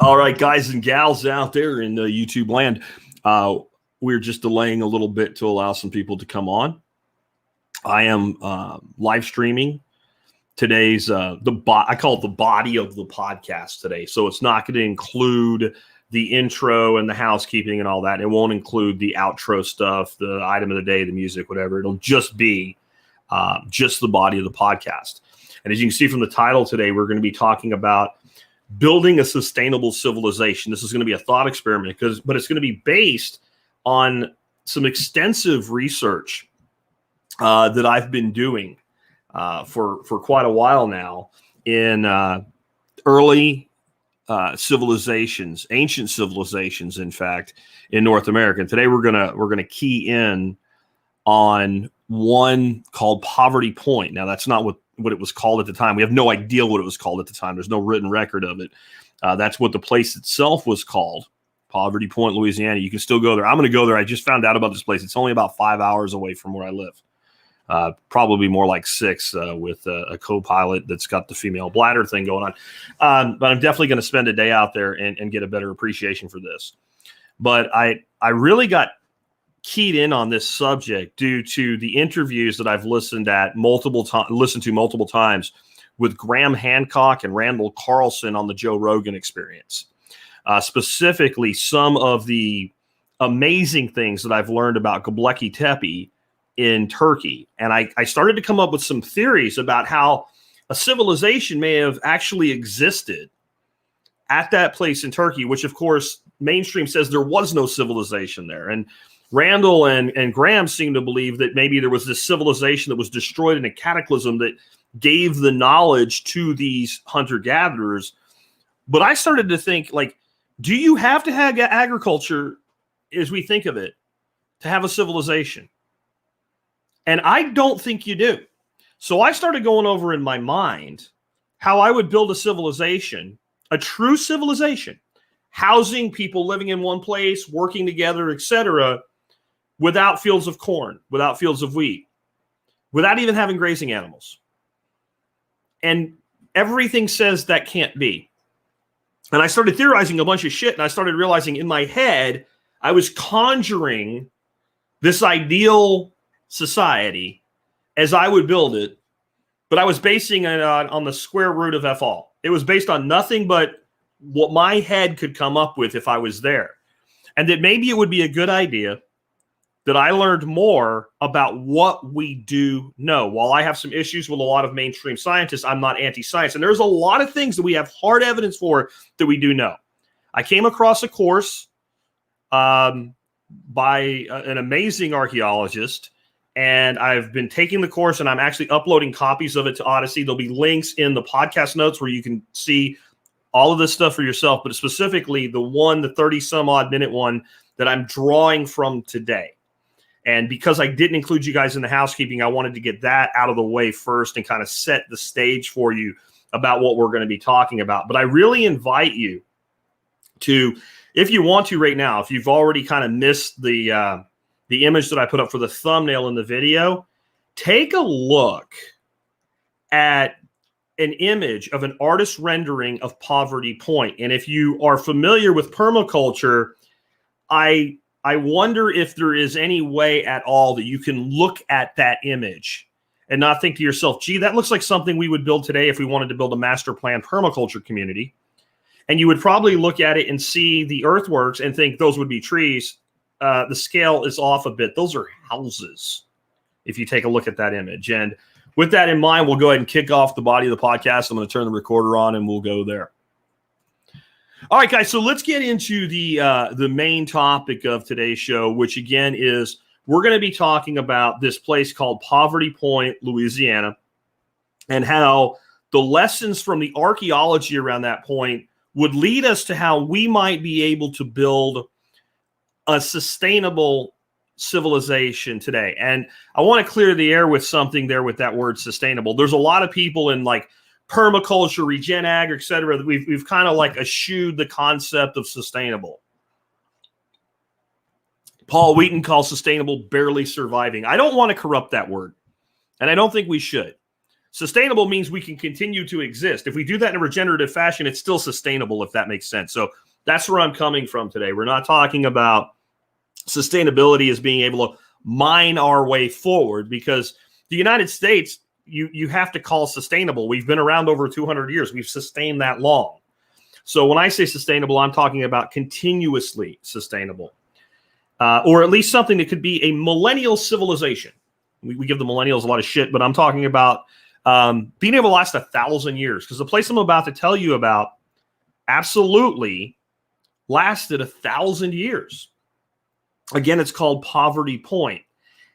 All right, guys and gals out there in YouTube land, we're just delaying a little bit to allow some people to come on. I am live streaming today's I call it the body of the podcast today. So it's not going to include the intro and the housekeeping and all that. It won't include the outro stuff, the item of the day, the music, whatever. It'll just be just the body of the podcast. And as you can see from the title today, we're going to be talking about building a sustainable civilization. This is going to be a thought experiment, but it's going to be based on some extensive research that I've been doing for quite a while now in early civilizations, ancient civilizations, in fact, in North America. And today we're gonna key in on one called Poverty Point. Now that's not what it was called at the time. We have no idea what it was called at the time. There's no written record of it. That's what the place itself was called, Poverty Point, Louisiana. You can still go there. I'm going to go there. I just found out about this place. It's only about 5 hours away from where I live. Probably more like 6 with a co-pilot that's got the female bladder thing going on. But I'm definitely going to spend a day out there and get a better appreciation for this. But I really got keyed in on this subject due to the interviews that I've listened to multiple times with Graham Hancock and Randall Carlson on the Joe Rogan Experience. Specifically, some of the amazing things that I've learned about Göbekli Tepe in Turkey. And I started to come up with some theories about how a civilization may have actually existed at that place in Turkey, which, of course, mainstream says there was no civilization there. And Randall and Graham seem to believe that maybe there was this civilization that was destroyed in a cataclysm that gave the knowledge to these hunter-gatherers. But I started to think, like, do you have to have agriculture, as we think of it, to have a civilization? And I don't think you do. So I started going over in my mind how I would build a civilization, a true civilization, housing people living in one place, working together, etc., without fields of corn, without fields of wheat, without even having grazing animals. And everything says that can't be. And I started theorizing a bunch of shit, and I started realizing in my head, I was conjuring this ideal society as I would build it, but I was basing it on the square root of F all. It was based on nothing but what my head could come up with if I was there. And that maybe it would be a good idea that I learned more about what we do know. While I have some issues with a lot of mainstream scientists, I'm not anti-science. And there's a lot of things that we have hard evidence for that we do know. I came across a course by an amazing archaeologist, and I've been taking the course, and I'm actually uploading copies of it to Odyssey. There'll be links in the podcast notes where you can see all of this stuff for yourself, but specifically the 30-some-odd minute one that I'm drawing from today. And because I didn't include you guys in the housekeeping, I wanted to get that out of the way first and kind of set the stage for you about what we're going to be talking about. But I really invite you to, if you want to right now, if you've already kind of missed the image that I put up for the thumbnail in the video, take a look at an image of an artist rendering of Poverty Point. And if you are familiar with permaculture, I wonder if there is any way at all that you can look at that image and not think to yourself, gee, that looks like something we would build today if we wanted to build a master plan permaculture community. And you would probably look at it and see the earthworks and think those would be trees. The scale is off a bit. Those are houses, if you take a look at that image. And with that in mind, we'll go ahead and kick off the body of the podcast. I'm going to turn the recorder on and we'll go there. All right, guys, so let's get into the main topic of today's show, which, again, is we're going to be talking about this place called Poverty Point, Louisiana, and how the lessons from the archaeology around that point would lead us to how we might be able to build a sustainable civilization today. And I want to clear the air with something there with that word sustainable. There's a lot of people in like permaculture, regen ag, et cetera. We've kind of like eschewed the concept of sustainable. Paul Wheaton calls sustainable barely surviving. I don't want to corrupt that word, and I don't think we should. Sustainable means we can continue to exist. If we do that in a regenerative fashion, it's still sustainable, if that makes sense. So that's where I'm coming from today. We're not talking about sustainability as being able to mine our way forward, because the United States, you have to call sustainable. We've been around over 200 years. We've sustained that long. So when I say sustainable, I'm talking about continuously sustainable, or at least something that could be a millennial civilization. We give the millennials a lot of shit, but I'm talking about being able to last 1,000 years, because the place I'm about to tell you about absolutely lasted 1,000 years. Again, it's called Poverty Point,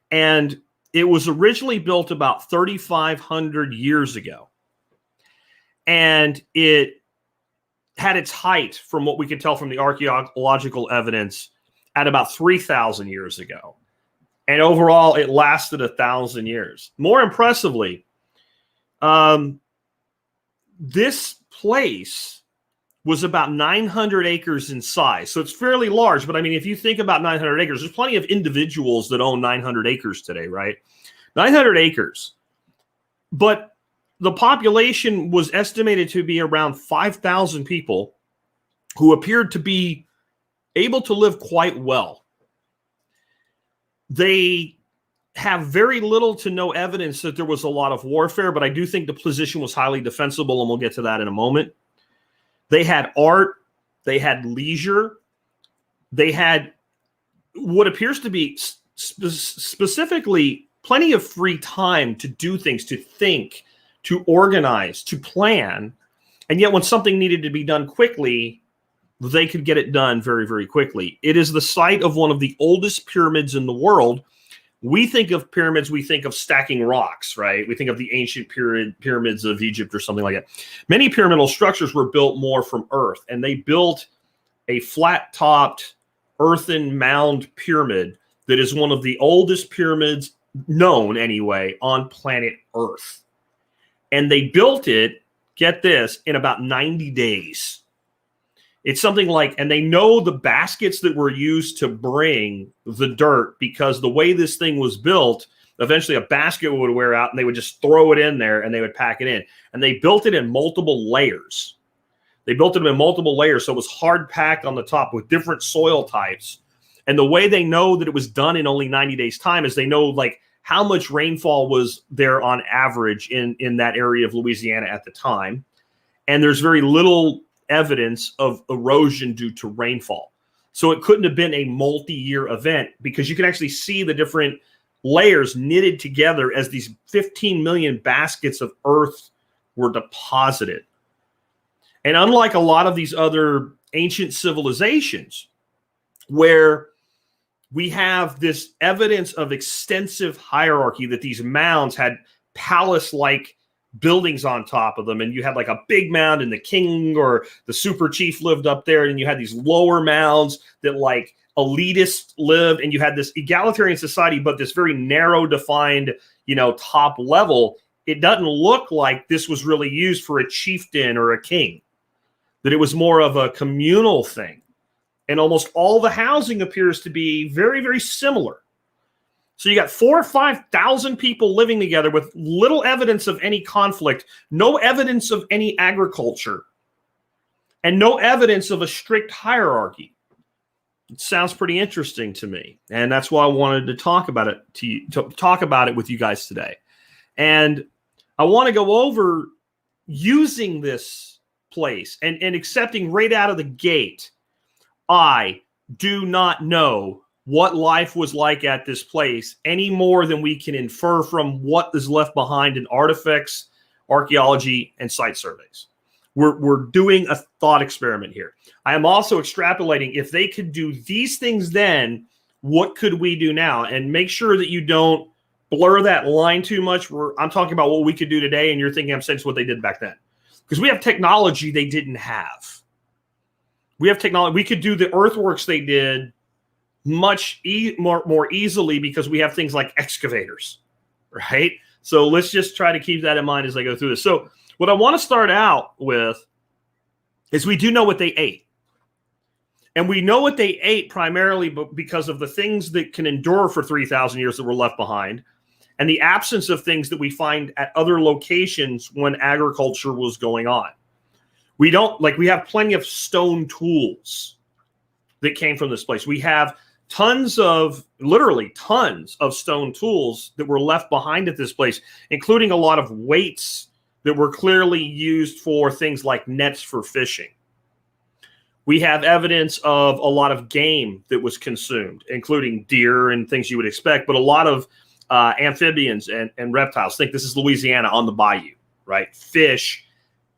and it was originally built about 3,500 years ago, and it had its height, from what we can tell from the archaeological evidence, at about 3,000 years ago. And overall, it lasted 1,000 years. More impressively, this place was about 900 acres in size. So it's fairly large. But I mean, if you think about 900 acres, there's plenty of individuals that own 900 acres today, right? 900 acres. But the population was estimated to be around 5,000 people who appeared to be able to live quite well. They have very little to no evidence that there was a lot of warfare, but I do think the position was highly defensible, and we'll get to that in a moment. They had art, they had leisure, they had what appears to be specifically plenty of free time to do things, to think, to organize, to plan. And yet when something needed to be done quickly, they could get it done very, very quickly. It is the site of one of the oldest pyramids in the world. We think of pyramids, we think of stacking rocks, right? We think of the ancient pyramids of Egypt or something like that. Many pyramidal structures were built more from earth, and they built a flat-topped earthen mound pyramid that is one of the oldest pyramids known, anyway, on planet Earth. And they built it, get this, in about 90 days. It's something like, and they know the baskets that were used to bring the dirt, because the way this thing was built, eventually a basket would wear out and they would just throw it in there and they would pack it in. And they built it in multiple layers. They built it in multiple layers, so it was hard packed on the top with different soil types. And the way they know that it was done in only 90 days time is they know like how much rainfall was there on average in that area of Louisiana at the time. And there's very little evidence of erosion due to rainfall. So it couldn't have been a multi-year event, because you can actually see the different layers knitted together as these 15 million baskets of earth were deposited. And unlike a lot of these other ancient civilizations where we have this evidence of extensive hierarchy, that these mounds had palace-like buildings on top of them, and you had like a big mound and the king or the super chief lived up there, and you had these lower mounds that like elitists lived, and you had this egalitarian society, but this very narrow defined, top level. It doesn't look like this was really used for a chieftain or a king, that it was more of a communal thing. And almost all the housing appears to be very, very similar. So you got 4,000 or 5,000 people living together with little evidence of any conflict, no evidence of any agriculture, and no evidence of a strict hierarchy. It sounds pretty interesting to me, and that's why I wanted to talk about it talk about it with you guys today. And I want to go over using this place and accepting right out of the gate. I do not know what life was like at this place any more than we can infer from what is left behind in artifacts, archaeology, and site surveys. We're doing a thought experiment here. I am also extrapolating, if they could do these things then, what could we do now? And make sure that you don't blur that line too much. I'm talking about what we could do today, and you're thinking I'm saying what they did back then. Because we have technology they didn't have. We have technology. We could do the earthworks they did much more easily, because we have things like excavators, right? So let's just try to keep that in mind as I go through this. So what I want to start out with is we do know what they ate. And we know what they ate primarily because of the things that can endure for 3,000 years that were left behind. and the absence of things that we find at other locations when agriculture was going on. We have plenty of stone tools that came from this place. We have literally tons of stone tools that were left behind at this place, including a lot of weights that were clearly used for things like nets for fishing. We have evidence of a lot of game that was consumed, including deer and things you would expect, but a lot of amphibians and reptiles. Think this is Louisiana on the bayou, right? Fish,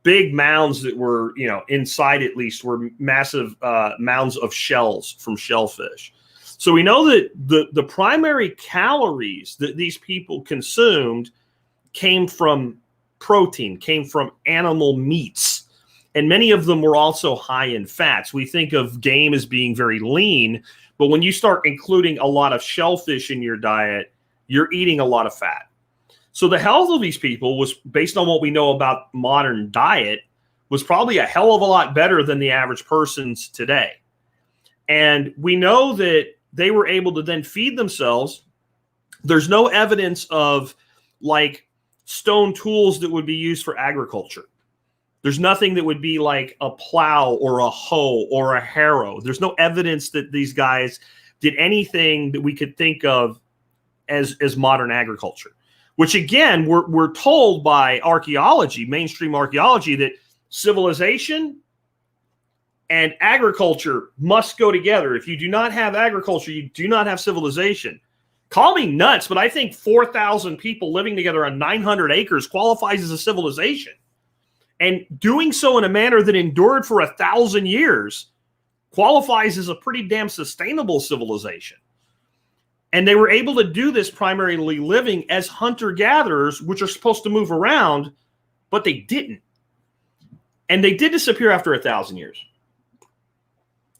big mounds that were, inside at least were massive mounds of shells from shellfish. So we know that the primary calories that these people consumed came from protein, came from animal meats, and many of them were also high in fats. We think of game as being very lean, but when you start including a lot of shellfish in your diet, you're eating a lot of fat. So the health of these people was, based on what we know about modern diet, was probably a hell of a lot better than the average person's today. And we know that they were able to then feed themselves. There's no evidence of like stone tools that would be used for agriculture. There's nothing that would be like a plow or a hoe or a harrow. There's no evidence that these guys did anything that we could think of as modern agriculture, which again, we're told by archaeology, mainstream archaeology, that civilization and agriculture must go together. If you do not have agriculture, you do not have civilization. Call me nuts, but I think 4,000 people living together on 900 acres qualifies as a civilization. And doing so in a manner that endured for 1,000 years qualifies as a pretty damn sustainable civilization. And they were able to do this primarily living as hunter-gatherers, which are supposed to move around, but they didn't. And they did disappear after 1,000 years.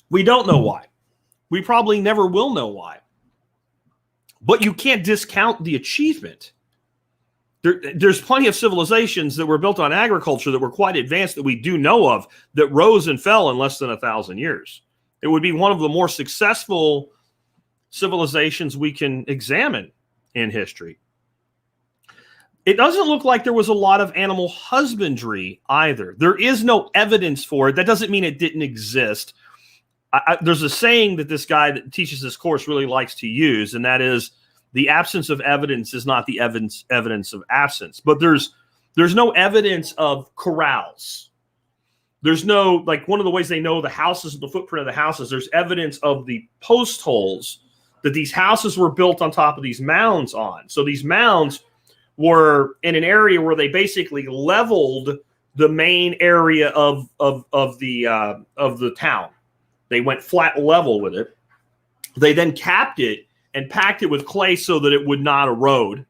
We don't know why. We probably never will know why. But you can't discount the achievement. There's plenty of civilizations that were built on agriculture that were quite advanced that we do know of that rose and fell in less than 1,000 years. It would be one of the more successful civilizations we can examine in history. It doesn't look like there was a lot of animal husbandry either. There is no evidence for it. That doesn't mean it didn't exist. There's a saying that this guy that teaches this course really likes to use, and that is, the absence of evidence is not the evidence of absence. But there's no evidence of corrals. There's no, like, one of the ways they know the houses, the footprint of the houses, there's evidence of the post holes that these houses were built on top of these mounds on. So these mounds were in an area where they basically leveled the main area of the town. They went flat level with it. They then capped it and packed it with clay so that it would not erode.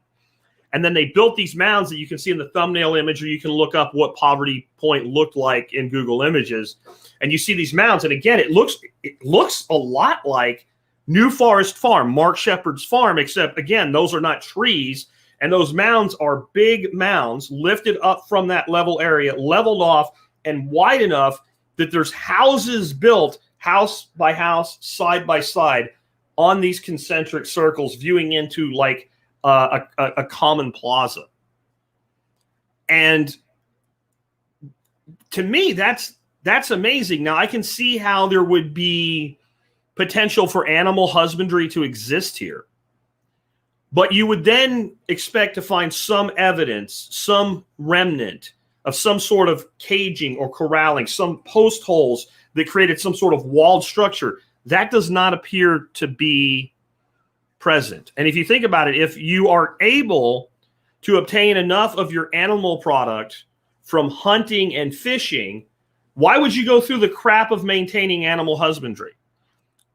And then they built these mounds that you can see in the thumbnail image, or you can look up what Poverty Point looked like in Google Images. And you see these mounds. And again, it looks a lot like New Forest Farm, Mark Shepard's farm, except again, those are not trees. And those mounds are big mounds lifted up from that level area, leveled off and wide enough that there's houses built house by house, side by side on these concentric circles, viewing into like a common plaza. And to me, that's amazing. Now, I can see how there would be potential for animal husbandry to exist here. But you would then expect to find some evidence, some remnant of some sort of caging or corralling, some post holes that created some sort of walled structure. That does not appear to be present. And if you think about it, if you are able to obtain enough of your animal product from hunting and fishing, why would you go through the crap of maintaining animal husbandry?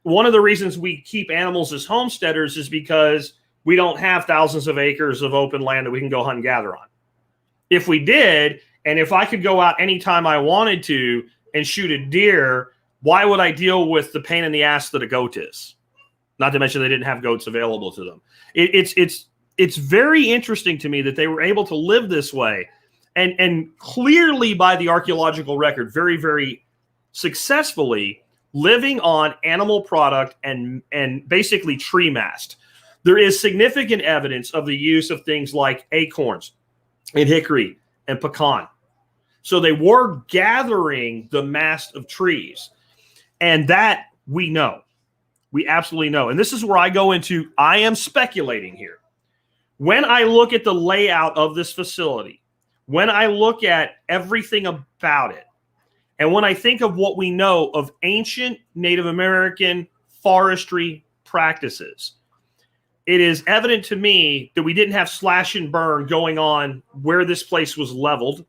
One of the reasons we keep animals as homesteaders is because we don't have thousands of acres of open land that we can go hunt and gather on. If we did, and if I could go out anytime I wanted to and shoot a deer, why would I deal with the pain in the ass that a goat is? Not to mention they didn't have goats available to them. It's very interesting to me that they were able to live this way, and clearly by the archaeological record, very, very successfully living on animal product and basically tree mast. There is significant evidence of the use of things like acorns and hickory and pecan. So they were gathering the mast of trees. And that we know. We absolutely know. And this is where I go into, I am speculating here. When I look at the layout of this facility, when I look at everything about it, and when I think of what we know of ancient Native American forestry practices, it is evident to me that we didn't have slash and burn going on where this place was leveled,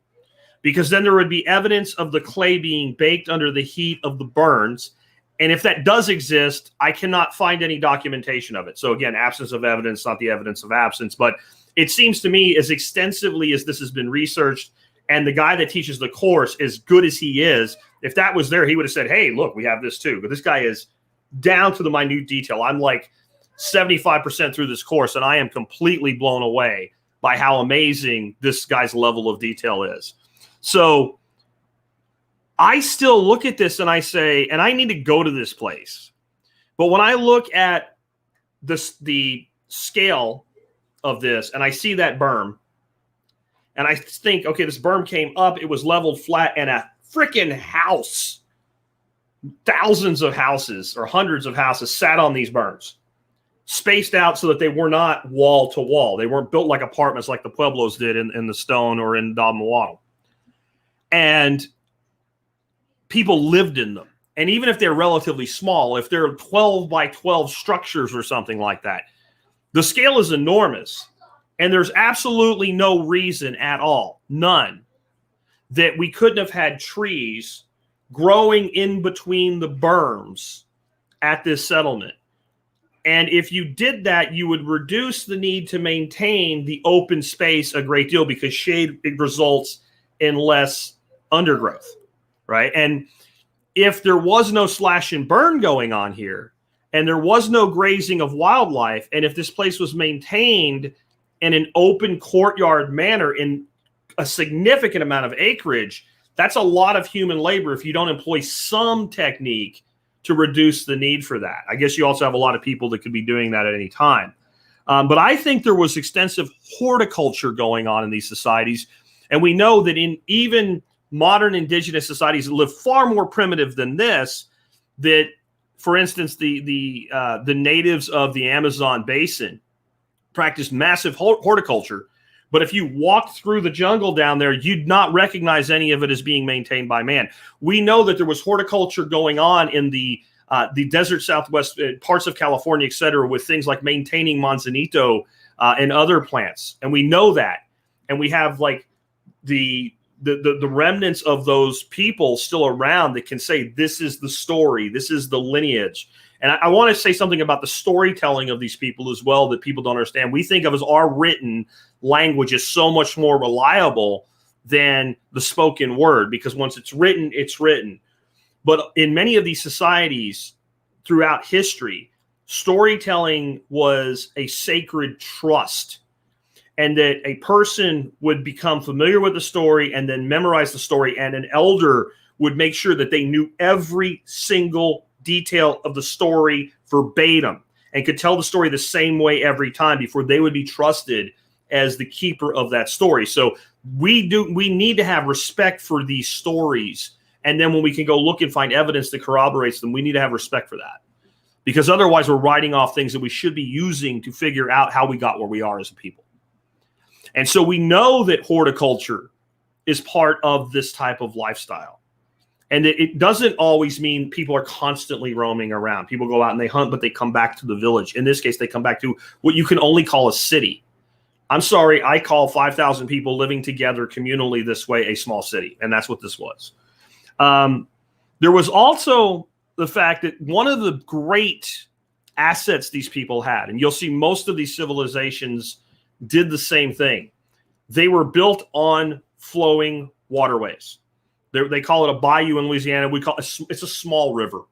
because then there would be evidence of the clay being baked under the heat of the burns. And if that does exist, I cannot find any documentation of it. So again, absence of evidence, not the evidence of absence. But it seems to me, as extensively as this has been researched, and the guy that teaches the course, as good as he is, if that was there, he would have said, hey, look, we have this too. But this guy is down to the minute detail. I'm like 75% through this course, and I am completely blown away by how amazing this guy's level of detail is. So I still look at this and I say, and I need to go to this place. But when I look at the scale of this and I see that berm, and I think, okay, this berm came up, it was leveled flat, and a freaking house, thousands of houses or hundreds of houses sat on these berms, spaced out so that they were not wall to wall. They weren't built like apartments like the Pueblos did in the stone or in Dodmawaddle. And people lived in them. And even if they're relatively small, if they're 12 by 12 structures or something like that, the scale is enormous. And there's absolutely no reason at all, none, that we couldn't have had trees growing in between the berms at this settlement. And if you did that, you would reduce the need to maintain the open space a great deal, because shade results in less undergrowth, right? And if there was no slash and burn going on here, and there was no grazing of wildlife, and if this place was maintained in an open courtyard manner in a significant amount of acreage, that's a lot of human labor if you don't employ some technique to reduce the need for that. I guess you also have a lot of people that could be doing that at any time. But I think there was extensive horticulture going on in these societies. And we know that in even modern indigenous societies that live far more primitive than this, that, for instance, the natives of the Amazon basin practiced massive horticulture. But if you walked through the jungle down there, you'd not recognize any of it as being maintained by man. We know that there was horticulture going on in the desert Southwest parts of California, et cetera, with things like maintaining manzanito and other plants. And we know that. And we have like the remnants of those people still around that can say, this is the story, this is the lineage. And I want to say something about the storytelling of these people as well that people don't understand. We think of as our written language is so much more reliable than the spoken word, because once it's written, it's written. But in many of these societies throughout history, storytelling was a sacred trust, and that a person would become familiar with the story and then memorize the story, and an elder would make sure that they knew every single detail of the story verbatim and could tell the story the same way every time before they would be trusted as the keeper of that story. So we need to have respect for these stories. And then when we can go look and find evidence that corroborates them, we need to have respect for that, because otherwise we're writing off things that we should be using to figure out how we got where we are as a people. And so we know that horticulture is part of this type of lifestyle. And it doesn't always mean people are constantly roaming around. People go out and they hunt, but they come back to the village. In this case, they come back to what you can only call a city. I'm sorry, I call 5,000 people living together communally this way a small city. And that's what this was. There was also the fact that one of the great assets these people had, and you'll see most of these civilizations did the same thing. They were built on flowing waterways. They call it a bayou in Louisiana. It's a small river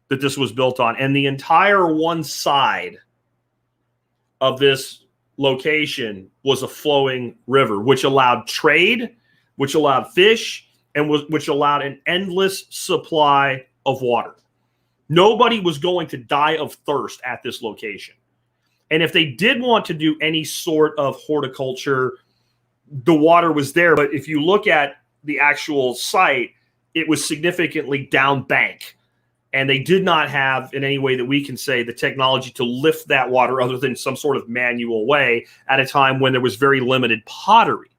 that this was built on. And the entire one side of this location was a flowing river, which allowed trade, which allowed fish, and which allowed an endless supply of water. Nobody was going to die of thirst at this location. And if they did want to do any sort of horticulture, the water was there. But if you look at the actual site, it was significantly down bank. And they did not have, in any way that we can say, the technology to lift that water other than some sort of manual way at a time when there was very limited pottery.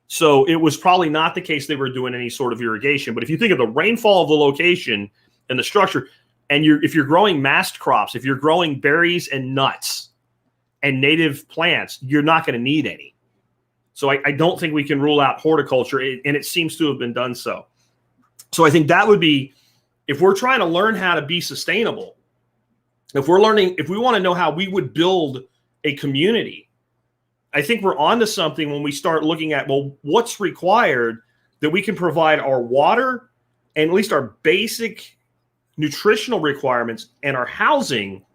So it was probably not the case they were doing any sort of irrigation. But if you think of the rainfall of the location and the structure, and if you're growing mast crops, if you're growing berries and nuts and native plants, you're not going to need any. So I don't think we can rule out horticulture, and it seems to have been done so. So I think that would be, if we're trying to learn how to be sustainable, if we want to know how we would build a community, I think we're onto something when we start looking at, well, what's required that we can provide our water and at least our basic nutritional requirements and our housing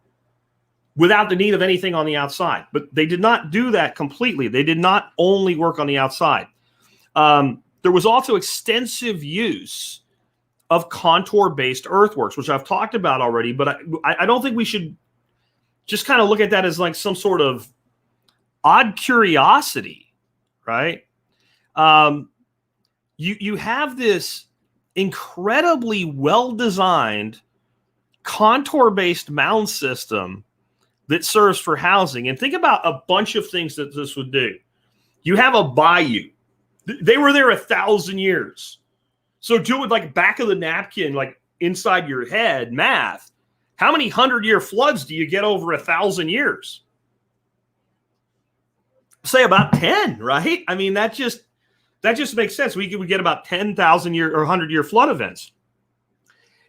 without the need of anything on the outside. But they did not do that completely. They did not only work on the outside. There was also extensive use of contour-based earthworks, which I've talked about already, but I don't think we should just kind of look at that as like some sort of odd curiosity, right? You have this incredibly well-designed contour-based mound system that serves for housing. And think about a bunch of things that this would do. You have a bayou. They were there 1,000 years. So do it like back of the napkin, like inside your head, math. How many 100-year floods do you get over 1,000 years? Say about 10, right? I mean, that just makes sense. We get about 10,000 year or 100-year flood events.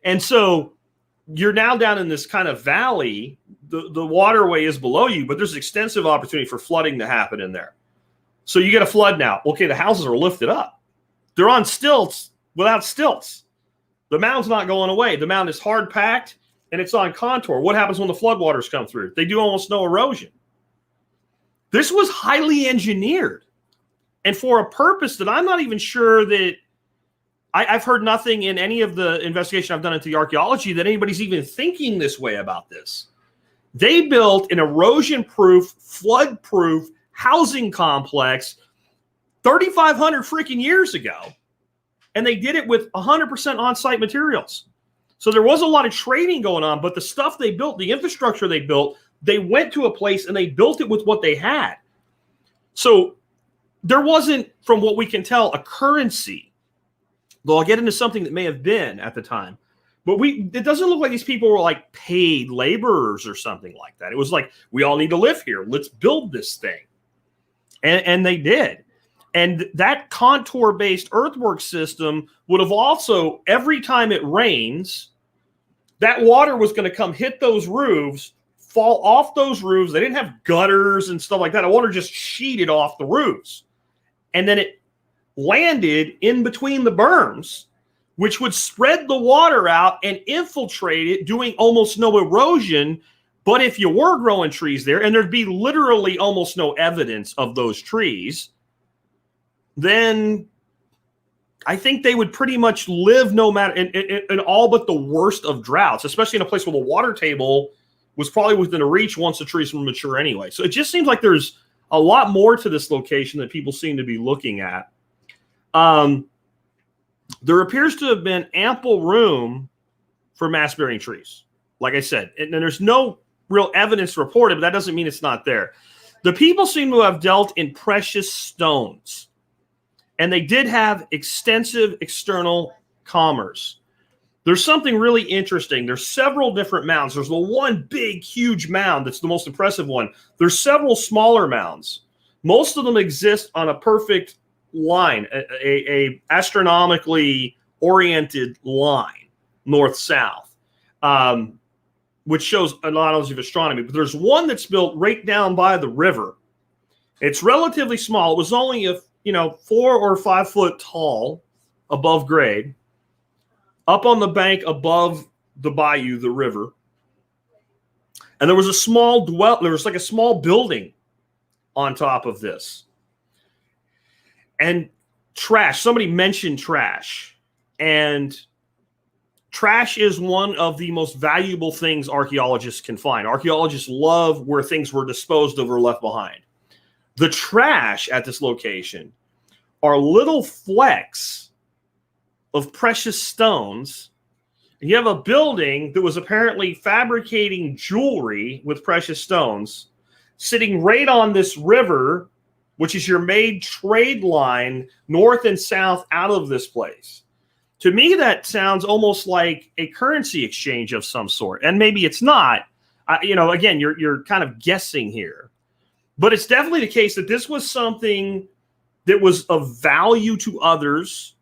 And so you're now down in this kind of valley. The waterway is below you, but there's extensive opportunity for flooding to happen in there. So you get a flood now. Okay, the houses are lifted up. They're on stilts without stilts. The mound's not going away. The mound is hard packed and it's on contour. What happens when the floodwaters come through? They do almost no erosion. This was highly engineered and for a purpose that I'm not even sure that I've heard nothing in any of the investigation I've done into the archaeology that anybody's even thinking this way about this. They built an erosion-proof, flood-proof housing complex 3,500 freaking years ago, and they did it with 100% on-site materials. So there was a lot of trading going on, but the stuff they built, the infrastructure they built, they went to a place and they built it with what they had. So there wasn't, from what we can tell, a currency. Though I'll get into something that may have been at the time. But it doesn't look like these people were like paid laborers or something like that. It was like, we all need to live here. Let's build this thing. And they did. And that contour-based earthwork system would have also, every time it rains, that water was going to come hit those roofs, fall off those roofs. They didn't have gutters and stuff like that. The water just sheeted off the roofs. And then it landed in between the berms, which would spread the water out and infiltrate it, doing almost no erosion. But if you were growing trees there, and there'd be literally almost no evidence of those trees, then I think they would pretty much live no matter in all but the worst of droughts, especially in a place where the water table was probably within a reach once the trees were mature anyway. So it just seems like there's a lot more to this location that people seem to be looking at. There appears to have been ample room for mass-bearing trees. Like I said, and there's no real evidence reported, but that doesn't mean it's not there. The people seem to have dealt in precious stones, and they did have extensive external commerce. There's something really interesting. There's several different mounds. There's the one big, huge mound that's the most impressive one. There's several smaller mounds. Most of them exist on a perfect line, a astronomically oriented line, north-south, which shows a knowledge of astronomy. But there's one that's built right down by the river. It's relatively small. It was only 4 or 5 foot tall above grade, up on the bank above the bayou, the river. And there was a small there was like a small building on top of this. And trash. Somebody mentioned trash. And trash is one of the most valuable things archaeologists can find. Archaeologists love where things were disposed of or left behind. The trash at this location are little flecks of precious stones. You have a building that was apparently fabricating jewelry with precious stones sitting right on this river, which is your main trade line north and south out of this place. To me, that sounds almost like a currency exchange of some sort. And maybe it's not. Again, you're kind of guessing here. But it's definitely the case that this was something that was of value to others,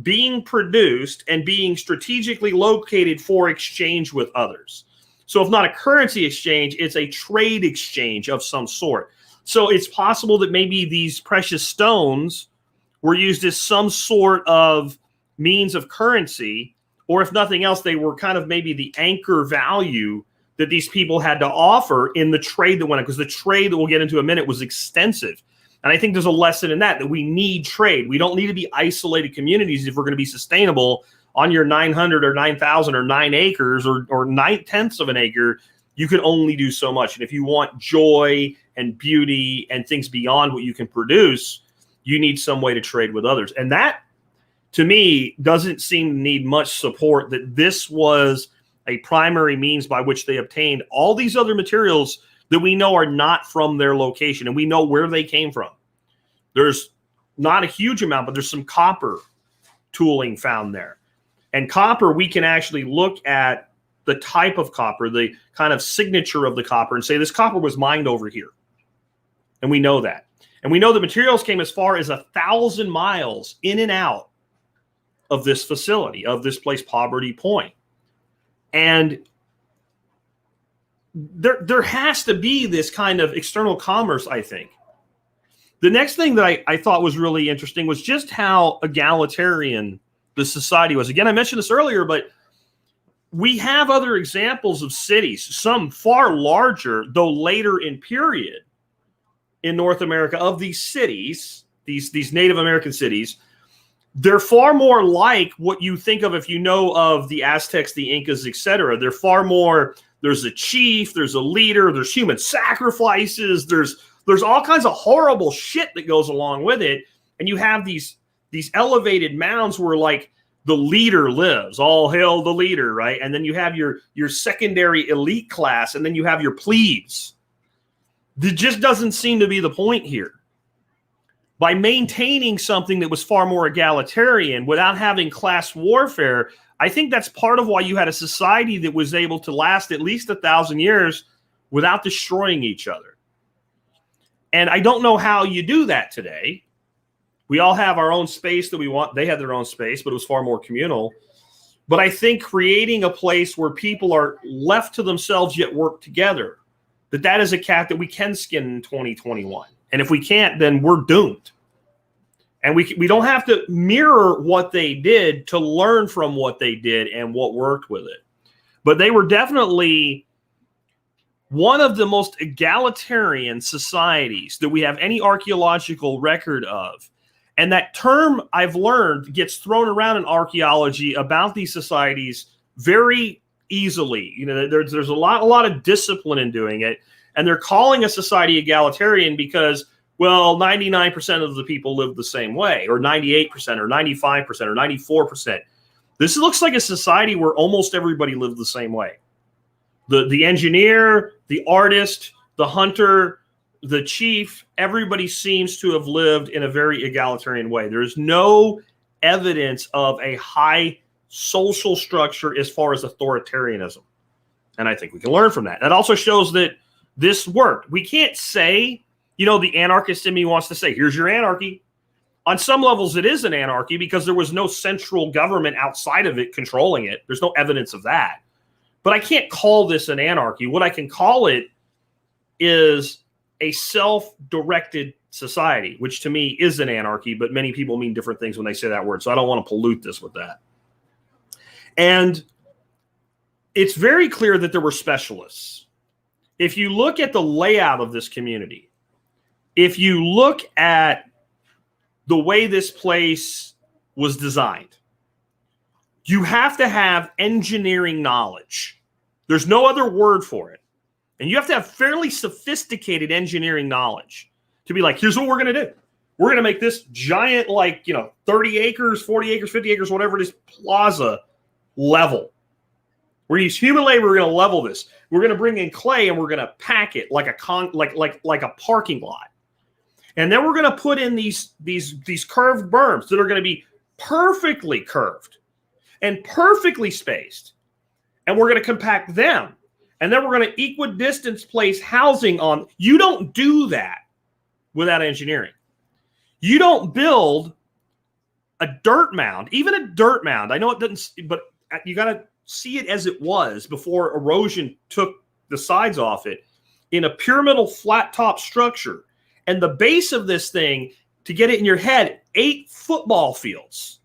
being produced and being strategically located for exchange with others. So if not a currency exchange, it's a trade exchange of some sort. So it's possible that maybe these precious stones were used as some sort of means of currency, or if nothing else, they were kind of maybe the anchor value that these people had to offer in the trade that went on, because the trade that we'll get into in a minute was extensive. And I think there's a lesson in that we need trade. We don't need to be isolated communities if we're going to be sustainable on your 900 or 9,000 or 9 acres or 9/10 of an acre. You can only do so much. And if you want joy and beauty and things beyond what you can produce, you need some way to trade with others. And that, to me, doesn't seem to need much support, that this was a primary means by which they obtained all these other materials that we know are not from their location, and we know where they came from. There's not a huge amount, but there's some copper tooling found there. And copper, we can actually look at the type of copper, the kind of signature of the copper, and say this copper was mined over here. And we know that. And we know the materials came as far as 1,000 miles in and out of this facility, of this place, Poverty Point. And there has to be this kind of external commerce, I think. The next thing that I thought was really interesting was just how egalitarian the society was. Again, I mentioned this earlier, but we have other examples of cities, some far larger, though later in period, in North America, of these cities, these Native American cities. They're far more like what you think of if you know of the Aztecs, the Incas, etc. They're far more, there's a chief, there's a leader, there's human sacrifices, there's all kinds of horrible shit that goes along with it. And you have these elevated mounds where like the leader lives, all hail the leader, right? And then you have your secondary elite class, and then you have your plebes. That just doesn't seem to be the point here. By maintaining something that was far more egalitarian without having class warfare, I think that's part of why you had a society that was able to last at least 1,000 years without destroying each other. And I don't know how you do that today. We all have our own space that we want. They had their own space, but it was far more communal. But I think creating a place where people are left to themselves yet work together, that is a cat that we can skin in 2021. And if we can't, then we're doomed. And we don't have to mirror what they did to learn from what they did and what worked with it. But they were definitely one of the most egalitarian societies that we have any archaeological record of. And that term, I've learned, gets thrown around in archaeology about these societies very easily. You know, there's a lot of discipline in doing it. And they're calling a society egalitarian because, well, 99% of the people live the same way, or 98%, or 95%, or 94%. This looks like a society where almost everybody lived the same way. The engineer, the artist, the hunter, the chief, everybody seems to have lived in a very egalitarian way. There's no evidence of a high social structure as far as authoritarianism. And I think we can learn from that. That also shows that this worked. We can't say, you know, the anarchist in me wants to say, here's your anarchy. On some levels, it is an anarchy because there was no central government outside of it controlling it. There's no evidence of that. But I can't call this an anarchy. What I can call it is a self-directed society, which to me is an anarchy, but many people mean different things when they say that word. So I don't want to pollute this with that. And it's very clear that there were specialists. If you look at the layout of this community, if you look at the way this place was designed, You have to have engineering knowledge. There's no other word for it. And you have to have fairly sophisticated engineering knowledge to be like, here's what we're going to do. We're going to make this giant, 30 acres, 40 acres, 50 acres, whatever it is, plaza level. We're going to use human labor. We're going to level this. We're going to bring in clay and we're going to pack it like a parking lot. And then we're going to put in these curved berms that are going to be perfectly curved and perfectly spaced. And we're going to compact them. And then we're going to equidistance place housing on. You don't do that without engineering. You don't build a dirt mound, even a dirt mound. I know it doesn't, but you got to see it as it was before erosion took the sides off it, in a pyramidal flat top structure. And the base of this thing, to get it in your head, 8 football fields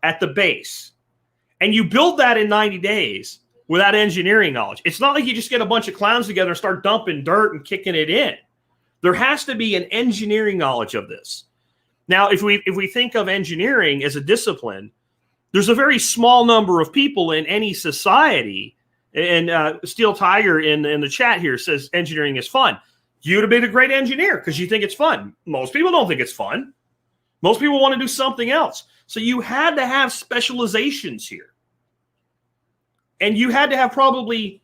at the base. And you build that in 90 days without engineering knowledge. It's not like you just get a bunch of clowns together and start dumping dirt and kicking it in. There has to be an engineering knowledge of this. Now, if we think of engineering as a discipline, there's a very small number of people in any society, and Steel Tiger in the chat here says engineering is fun. You'd have been a great engineer because you think it's fun. Most people don't think it's fun. Most people want to do something else. So you had to have specializations here. And you had to have probably,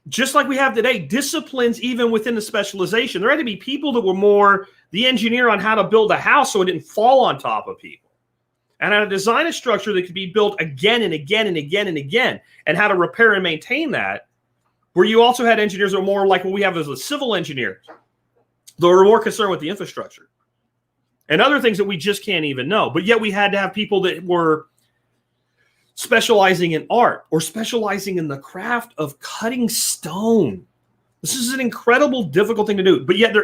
just like we have today, disciplines even within the specialization. There had to be people that were more the engineer on how to build a house so it didn't fall on top of people. And how to design a structure that could be built again and again and again and again. And how to repair and maintain that. Where you also had engineers that were more like what we have as a civil engineer. They were more concerned with the infrastructure. And other things that we just can't even know. But yet we had to have people that were specializing in art or specializing in the craft of cutting stone. This is an incredible, difficult thing to do. But yet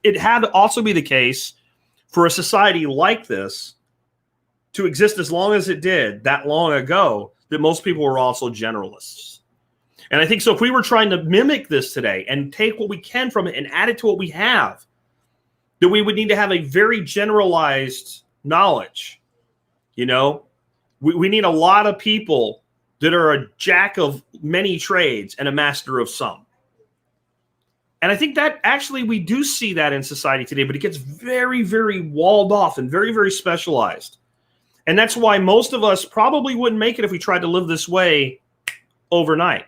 it had to also be the case for a society like this to exist as long as it did that long ago, that most people were also generalists. And I think so if we were trying to mimic this today and take what we can from it and add it to what we have, that we would need to have a very generalized knowledge. We need a lot of people that are a jack of many trades and a master of some. And I think that actually we do see that in society today, but it gets very, very walled off and very, very specialized. And that's why most of us probably wouldn't make it if we tried to live this way overnight.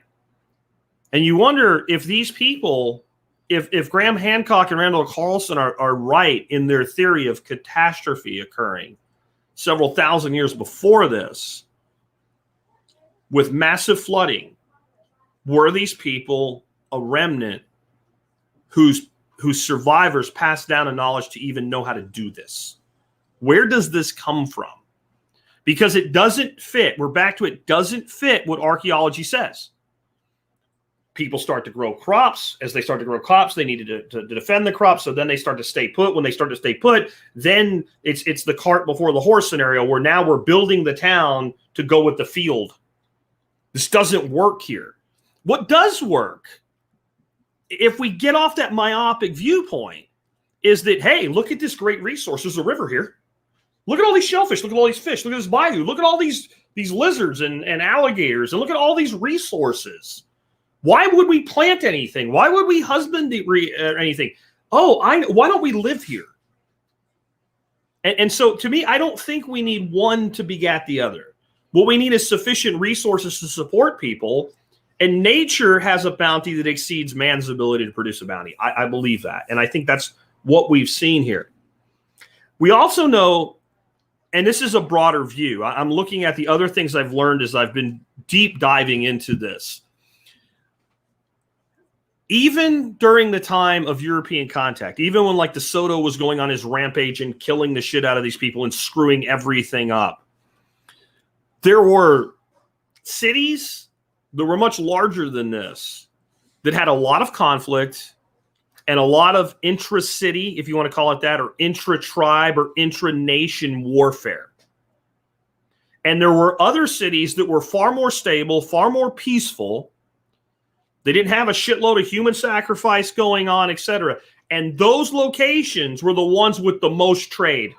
And you wonder if these people, if Graham Hancock and Randall Carlson are right in their theory of catastrophe occurring several thousand years before this, with massive flooding, were these people a remnant whose survivors passed down a knowledge to even know how to do this? Where does this come from? Because it doesn't fit. We're back to it doesn't fit what archaeology says. People start to grow crops. As they start to grow crops, they needed to defend the crops. So then they start to stay put. When they start to stay put, then it's the cart before the horse scenario, where now we're building the town to go with the field. This doesn't work here. What does work, if we get off that myopic viewpoint, is that, hey, look at this great resource. There's a river here. Look at all these shellfish. Look at all these fish. Look at this bayou. Look at all these lizards and alligators. And look at all these resources. Why would we plant anything? Why would we husband anything? Why don't we live here? And so to me, I don't think we need one to begat the other. What we need is sufficient resources to support people. And nature has a bounty that exceeds man's ability to produce a bounty. I believe that. And I think that's what we've seen here. We also know, and this is a broader view, I'm looking at the other things I've learned as I've been deep diving into this. Even during the time of European contact, even when like De Soto was going on his rampage and killing the shit out of these people and screwing everything up, there were cities that were much larger than this that had a lot of conflict and a lot of intra-city, if you want to call it that, or intra-tribe or intra-nation warfare. And there were other cities that were far more stable, far more peaceful. They didn't have a shitload of human sacrifice going on, etc. And those locations were the ones with the most trade.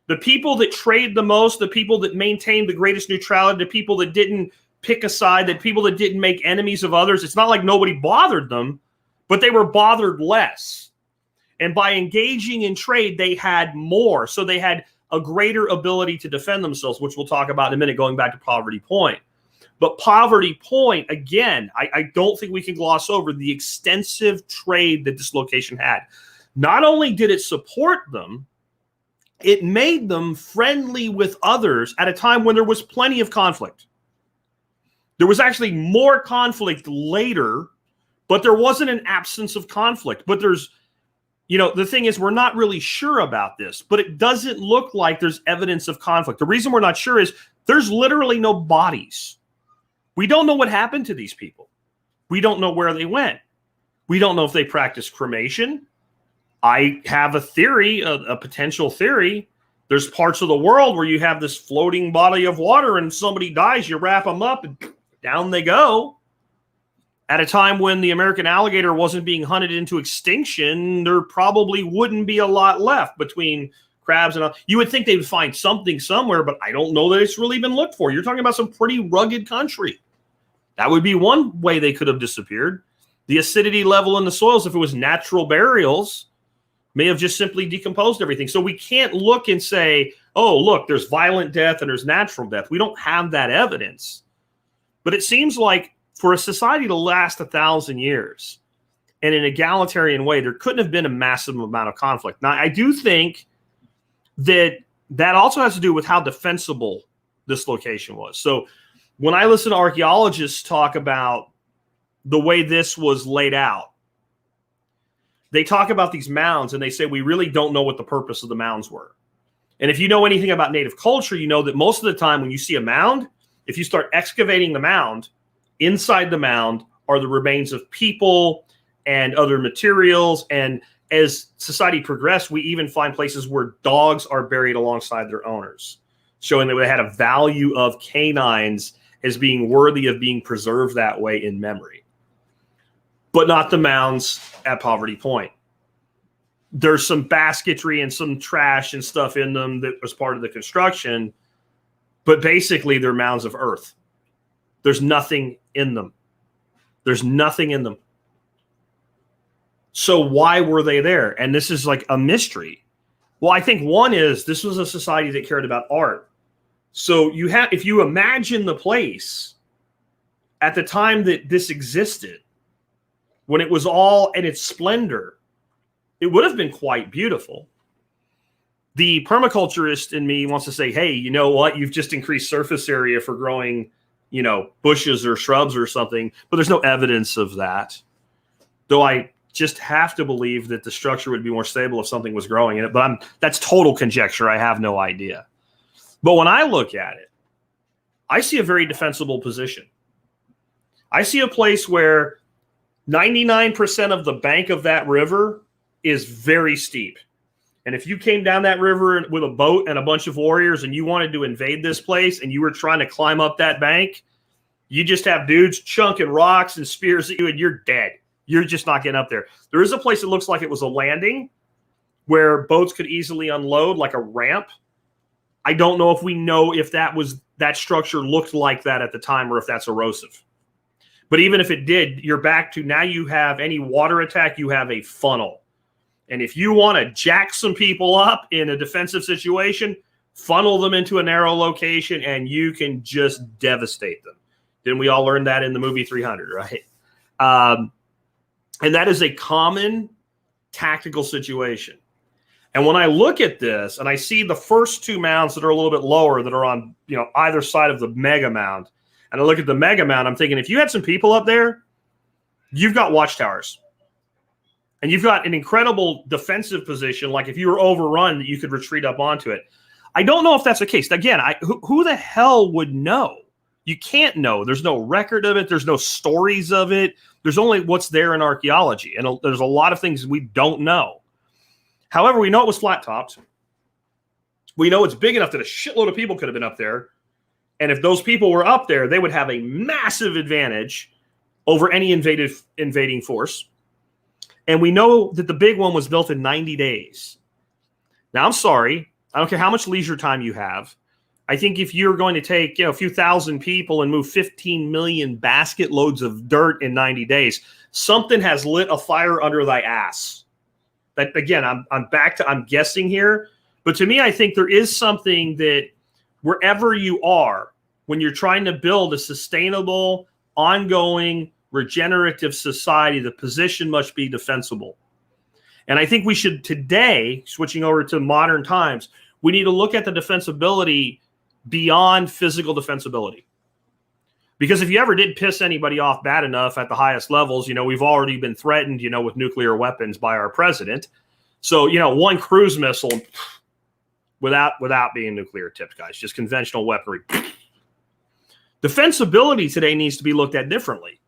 The people that trade the most, the people that maintained the greatest neutrality, the people that didn't pick a side, the people that didn't make enemies of others, it's not like nobody bothered them, but they were bothered less. And by engaging in trade, they had more. So they had a greater ability to defend themselves, which we'll talk about in a minute, going back to Poverty Point. But Poverty Point, again, I don't think we can gloss over the extensive trade that this location had. Not only did it support them, it made them friendly with others at a time when there was plenty of conflict. There was actually more conflict later, but there wasn't an absence of conflict. But there's, the thing is, we're not really sure about this, but it doesn't look like there's evidence of conflict. The reason we're not sure is there's literally no bodies. We don't know what happened to these people. We don't know where they went. We don't know if they practiced cremation. I have a theory, a potential theory. There's parts of the world where you have this floating body of water and somebody dies, you wrap them up and down they go. At a time when the American alligator wasn't being hunted into extinction, there probably wouldn't be a lot left between crabs and you would think they would find something somewhere, but I don't know that it's really been looked for. You're talking about some pretty rugged country. That would be one way they could have disappeared. The acidity level in the soils, if it was natural burials, may have just simply decomposed everything. So we can't look and say, oh, look, there's violent death and there's natural death. We don't have that evidence. But it seems like for a society to last 1,000 years in an egalitarian way, there couldn't have been a massive amount of conflict. Now, I do think that also has to do with how defensible this location was. So when I listen to archaeologists talk about the way this was laid out, they talk about these mounds and they say, we really don't know what the purpose of the mounds were. And if you know anything about native culture, you know that most of the time when you see a mound, if you start excavating the mound, inside the mound are the remains of people and other materials. And as society progressed, we even find places where dogs are buried alongside their owners, showing that they had a value of canines as being worthy of being preserved that way in memory. But not the mounds at Poverty Point. There's some basketry and some trash and stuff in them that was part of the construction, but basically they're mounds of earth. There's nothing in them. There's nothing in them. So why were they there? And this is like a mystery. Well, I think one is this was a society that cared about art. So if you imagine the place at the time that this existed, when it was all in its splendor, it would have been quite beautiful. The permaculturist in me wants to say, hey, you know what? You've just increased surface area for growing, bushes or shrubs or something, but there's no evidence of that. Though I just have to believe that the structure would be more stable if something was growing in it, but that's total conjecture. I have no idea. But when I look at it, I see a very defensible position. I see a place where 99% of the bank of that river is very steep. And if you came down that river with a boat and a bunch of warriors and you wanted to invade this place and you were trying to climb up that bank, you just have dudes chunking rocks and spears at you and you're dead. You're just not getting up there. There is a place that looks like it was a landing where boats could easily unload, like a ramp. I don't know if we know if that structure looked like that at the time or if that's erosive. But even if it did, you're back to now you have any water attack, you have a funnel. And if you want to jack some people up in a defensive situation, funnel them into a narrow location and you can just devastate them. Didn't we all learn that in the movie 300, right? And that is a common tactical situation. And when I look at this and I see the first two mounds that are a little bit lower that are on either side of the mega mound, and I look at the mega mound, I'm thinking, if you had some people up there, you've got watchtowers. And you've got an incredible defensive position. Like if you were overrun, you could retreat up onto it. I don't know if that's the case. Again, who the hell would know? You can't know. There's no record of it. There's no stories of it. There's only what's there in archaeology. And there's a lot of things we don't know. However, we know it was flat-topped. We know it's big enough that a shitload of people could have been up there. And if those people were up there, they would have a massive advantage over any invading force. And we know that the big one was built in 90 days. Now, I'm sorry, I don't care how much leisure time you have. I think if you're going to take a few thousand people and move 15 million basket loads of dirt in 90 days, something has lit a fire under thy ass. That, again, I'm guessing here, but to me, I think there is something that wherever you are, when you're trying to build a sustainable, ongoing, regenerative society, the position must be defensible. And I think we should today, switching over to modern times, we need to look at the defensibility beyond physical defensibility. Because if you ever did piss anybody off bad enough at the highest levels, we've already been threatened, with nuclear weapons by our president. So, one cruise missile without being nuclear tipped, guys, just conventional weaponry. Defensibility today needs to be looked at differently.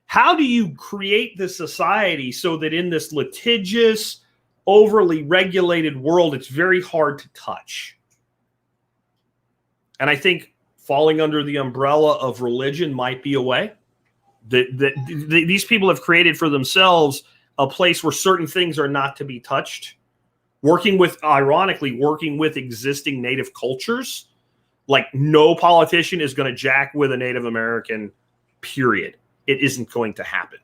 How do you create this society so that in this litigious, overly regulated world, it's very hard to touch? And I think falling under the umbrella of religion might be a way. These people have created for themselves a place where certain things are not to be touched. Ironically, working with existing native cultures. Like, no politician is going to jack with a Native American, period. It isn't going to happen.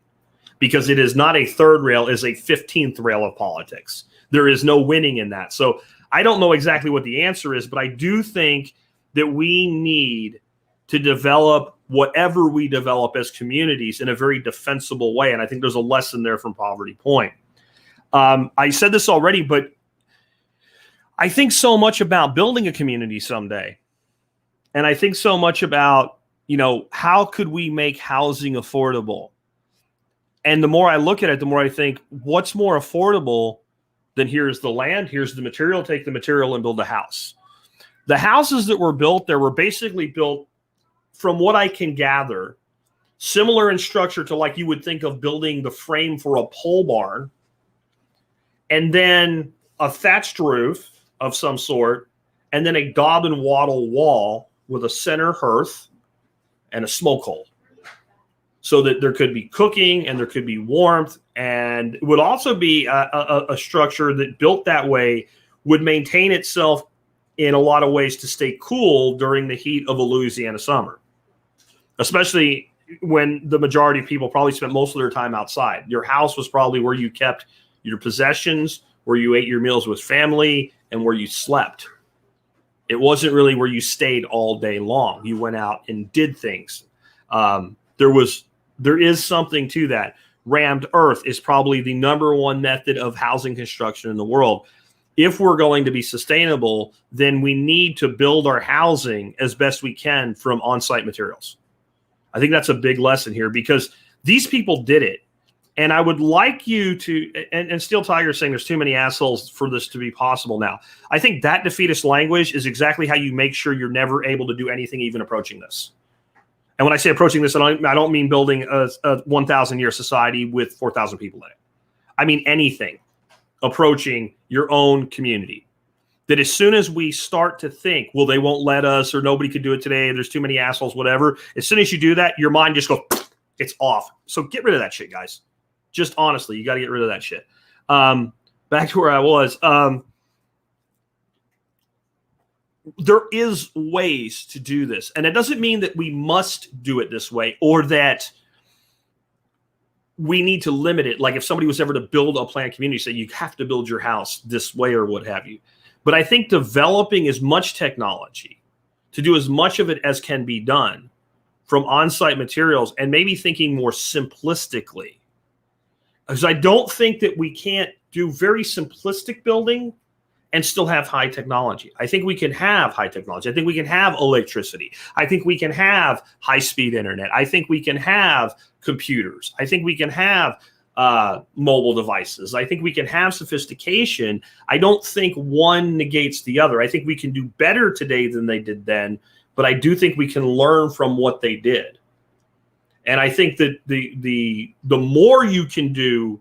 Because it is not a third rail, it is a 15th rail of politics. There is no winning in that. So I don't know exactly what the answer is, but I do think that we need to develop whatever we develop as communities in a very defensible way. And I think there's a lesson there from Poverty Point. I said this already, but I think so much about building a community someday. And I think so much about, how could we make housing affordable? And the more I look at it, the more I think, what's more affordable than here's the land, here's the material, take the material and build a house. The houses that were built there were basically built, from what I can gather, similar in structure to like you would think of building the frame for a pole barn, and then a thatched roof of some sort, and then a daub and wattle wall with a center hearth and a smoke hole. So that there could be cooking and there could be warmth, and it would also be a structure that built that way would maintain itself in a lot of ways to stay cool during the heat of a Louisiana summer, especially when the majority of people probably spent most of their time outside. Your house was probably where you kept your possessions, where you ate your meals with family, and where you slept. It wasn't really where you stayed all day long. You went out and did things. There is something to that. Rammed earth is probably the number one method of housing construction in the world. If we're going to be sustainable, then we need to build our housing as best we can from on-site materials. I think that's a big lesson here because these people did it. And I would like you to, and Steel Tiger is saying there's too many assholes for this to be possible now. I think that defeatist language is exactly how you make sure you're never able to do anything even approaching this. And when I say approaching this, I don't mean building a 1,000-year society with 4,000 people in it. I mean anything approaching your own community. That as soon as we start to think, well, they won't let us, or nobody could do it today, there's too many assholes, whatever. As soon as you do that, your mind just goes, it's off. So get rid of that shit, guys. Just honestly, you got to get rid of that shit. Back to where I was. There is ways to do this. And it doesn't mean that we must do it this way or that we need to limit it. Like if somebody was ever to build a planned community, say you have to build your house this way or what have you. But I think developing as much technology to do as much of it as can be done from on-site materials and maybe thinking more simplistically. Because I don't think that we can't do very simplistic building and still have high technology. I think we can have high technology. I think we can have electricity. I think we can have high-speed internet. I think we can have computers. I think we can have mobile devices. I think we can have sophistication. I don't think one negates the other. I think we can do better today than they did then, but I do think we can learn from what they did. And I think that the more you can do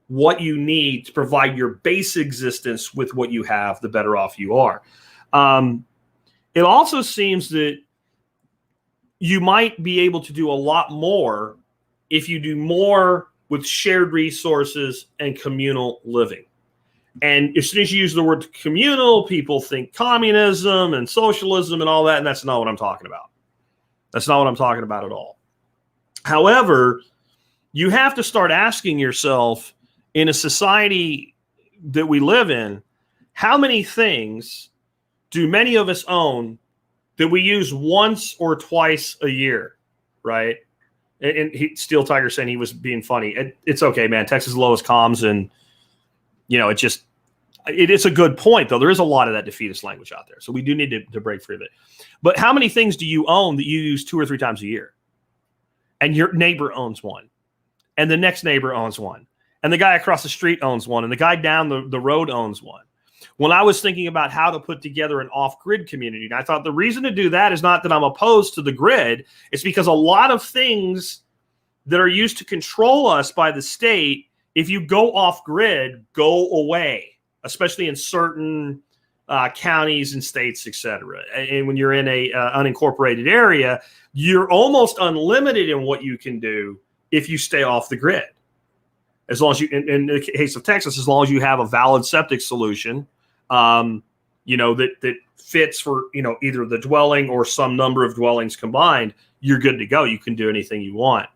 what you need to provide your base existence with what you have, the better off you are. It also seems that you might be able to do a lot more if you do more with shared resources and communal living. And as soon as you use the word communal, people think communism and socialism and all that, and that's not what I'm talking about. That's not what I'm talking about at all. However, you have to start asking yourself, in a society that we live in, how many things do many of us own that we use once or twice a year, right? And Steel Tiger saying he was being funny. It's okay, man. Texas lowest comms, and it is a good point, though. There is a lot of that defeatist language out there, so we do need to break free of it. But how many things do you own that you use 2 or 3 times a year? And your neighbor owns one, and the next neighbor owns one, and the guy across the street owns one, and the guy down the road owns one. When I was thinking about how to put together an off-grid community, and I thought the reason to do that is not that I'm opposed to the grid. It's because a lot of things that are used to control us by the state, if you go off-grid, go away, especially in certain counties and states, et cetera. And when you're in a unincorporated area, you're almost unlimited in what you can do if you stay off the grid. As long as you, in the case of Texas, as long as you have a valid septic solution, that fits for, either the dwelling or some number of dwellings combined, you're good to go. You can do anything you want.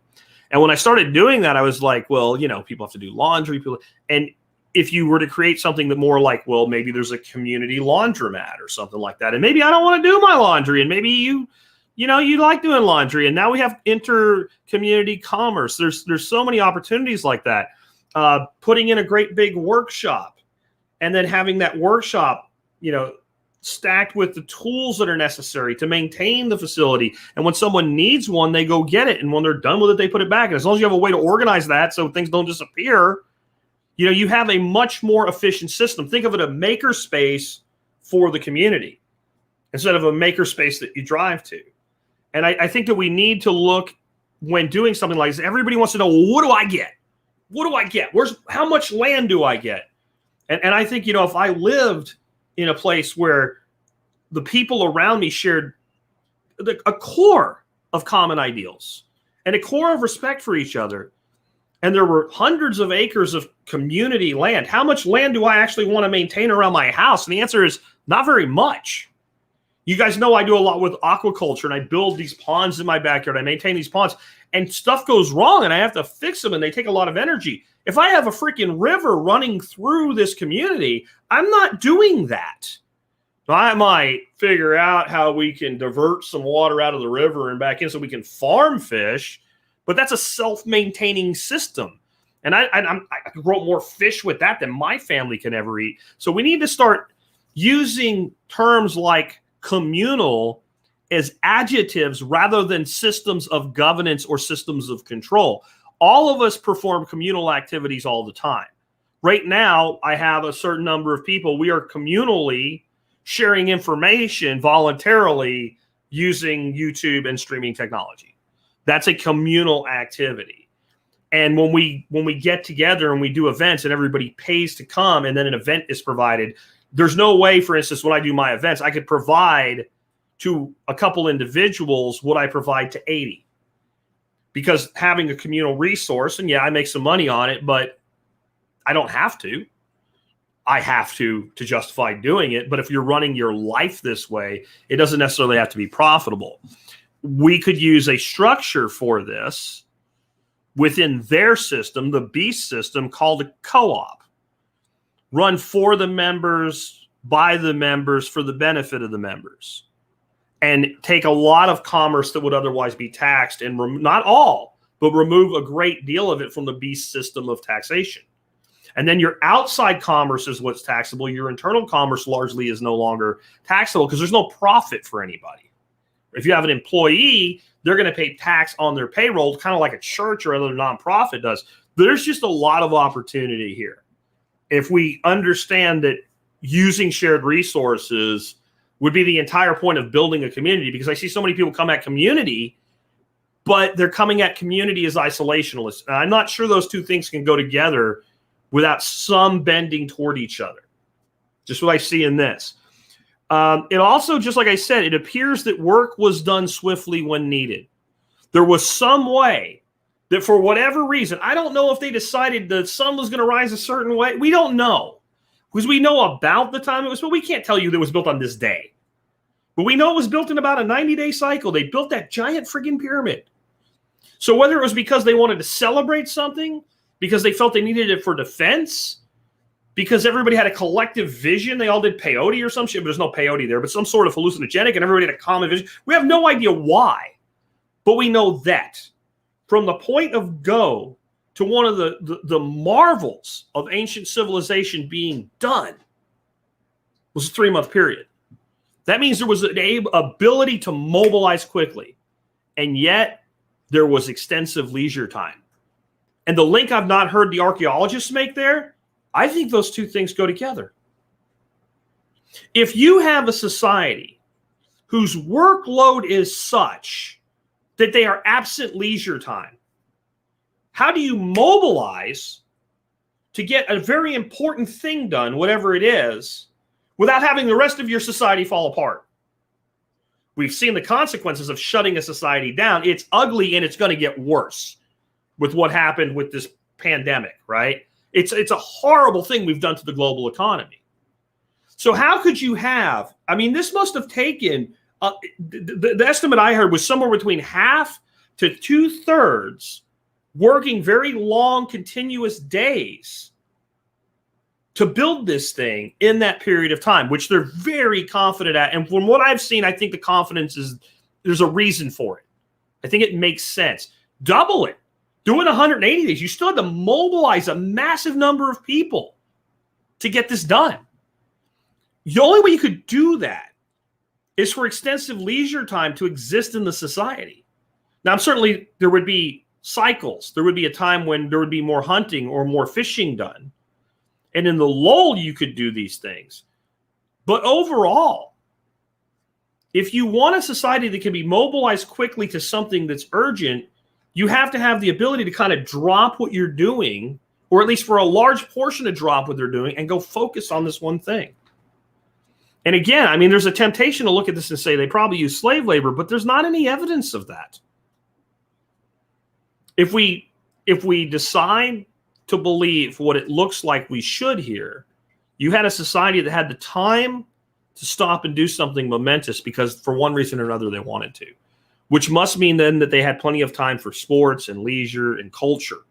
And when I started doing that, I was like, well, people have to do laundry. And if you were to create something that more like, well, maybe there's a community laundromat or something like that. And maybe I don't want to do my laundry. And maybe you like doing laundry. And now we have inter-community commerce. There's so many opportunities like that. Putting in a great big workshop and then having that workshop, stacked with the tools that are necessary to maintain the facility. And when someone needs one, they go get it. And when they're done with it, they put it back. And as long as you have a way to organize that so things don't disappear, you have a much more efficient system. Think of it a maker space for the community instead of a maker space that you drive to. And I think that we need to look, when doing something like this, everybody wants to know, well, what do I get? What do I get? How much land do I get? And I think, if I lived in a place where the people around me shared a core of common ideals and a core of respect for each other, and there were hundreds of acres of community land, how much land do I actually want to maintain around my house? And the answer is not very much. You guys know I do a lot with aquaculture, and I build these ponds in my backyard. I maintain these ponds, and stuff goes wrong, and I have to fix them, and they take a lot of energy. If I have a freaking river running through this community, I'm not doing that. I might figure out how we can divert some water out of the river and back in so we can farm fish, but that's a self-maintaining system. And I could grow more fish with that than my family can ever eat. So we need to start using terms like communal as adjectives rather than systems of governance or systems of control. All of us perform communal activities all the time. Right now, I have a certain number of people. We are communally sharing information voluntarily using YouTube and streaming technology. That's a communal activity. And when we get together and we do events and everybody pays to come and then an event is provided, there's no way, for instance, when I do my events, I could provide to a couple individuals what I provide to 80. Because having a communal resource, and yeah, I make some money on it, but I don't have to. I have to justify doing it. But if you're running your life this way, it doesn't necessarily have to be profitable. We could use a structure for this within their system, the Beast system, called a co-op. Run for the members, by the members, for the benefit of the members. And take a lot of commerce that would otherwise be taxed, and not all, but remove a great deal of it from the Beast system of taxation. And then your outside commerce is what's taxable. Your internal commerce largely is no longer taxable because there's no profit for anybody. If you have an employee, they're going to pay tax on their payroll, kind of like a church or other nonprofit does. There's just a lot of opportunity here. If we understand that using shared resources would be the entire point of building a community, because I see so many people come at community, but they're coming at community as isolationalists. And I'm not sure those two things can go together without some bending toward each other. Just what I see in this. It also, just like I said, it appears that work was done swiftly when needed. There was some way that for whatever reason, I don't know if they decided the sun was going to rise a certain way. We don't know. Because we know about the time it was built. We can't tell you that it was built on this day. But we know it was built in about a 90-day cycle. They built that giant friggin' pyramid. So whether it was because they wanted to celebrate something, because they felt they needed it for defense, because everybody had a collective vision, they all did peyote or some shit, but there's no peyote there, but some sort of hallucinogenic, and everybody had a common vision. We have no idea why, but we know that from the point of go to one of the marvels of ancient civilization being done was a 3-month period. That means there was an ability to mobilize quickly, and yet there was extensive leisure time. And the link I've not heard the archaeologists make there, I think those two things go together. If you have a society whose workload is such that they are absent leisure time, how do you mobilize to get a very important thing done, whatever it is, without having the rest of your society fall apart? We've seen the consequences of shutting a society down. It's ugly, and it's going to get worse with what happened with this pandemic, right? It's a horrible thing we've done to the global economy. So how could you have, I mean, this must have taken, the estimate I heard was somewhere between half to 2/3 working very long, continuous days to build this thing in that period of time, which they're very confident at. And from what I've seen, I think the confidence is, there's a reason for it. I think it makes sense. Double it. Do it 180 days. You still have to mobilize a massive number of people to get this done. The only way you could do that is for extensive leisure time to exist in the society. Now, certainly there would be cycles. There would be a time when there would be more hunting or more fishing done. And in the lull, you could do these things. But overall, if you want a society that can be mobilized quickly to something that's urgent, you have to have the ability to kind of drop what you're doing, or at least for a large portion to drop what they're doing and go focus on this one thing. And again, I mean, there's a temptation to look at this and say they probably use slave labor, but there's not any evidence of that. If we decide to believe what it looks like we should here, you had a society that had the time to stop and do something momentous because for one reason or another they wanted to, which must mean then that they had plenty of time for sports and leisure and culture.